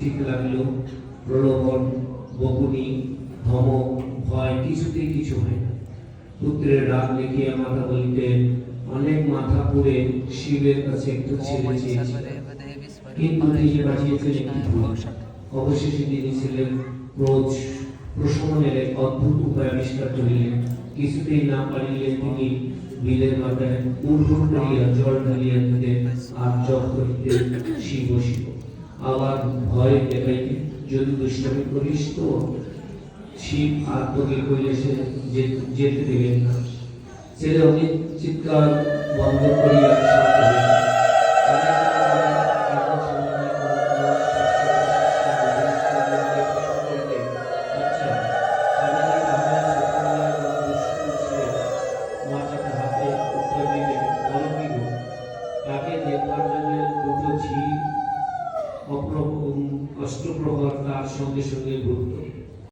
ঠিক লাগলো, প্রলোভন, বকুনি, ধমক, ভয় কিছুতেই কিছু হয় না। পুত্রের রাগ দেখিয়া মাতা বলিতেন, অনেক মাথা পুড়ে শিবের কাছে একটু ছেড়ে চেয়েছি, কিন্তু তিনি বাঁচিয়েছেন একটি ভুল। অবশেষে তিনি ছিলেন প্রশমনের এক অদ্ভুত উপায় আবিষ্কার করিলেন। কিছুতেই না পারিলে তিনি বিলের মাথায় উর্বর করিয়া জল ঢালিয়া দিতেন আর জপ করিতেন, শিব শিব। আবার ভয় দেখাইতে, যদি দুষ্টামি করিস তো শিব আর তোকে কৈলাসে যেতে দেবেন না। ছেলে অনেক চিৎকার বন্ধ করিয়া শান্ত হইল। তাকে দেখবার জন্য দুটো ঝি অষ্টপ্রহর তার সঙ্গে সঙ্গে ঘুরত।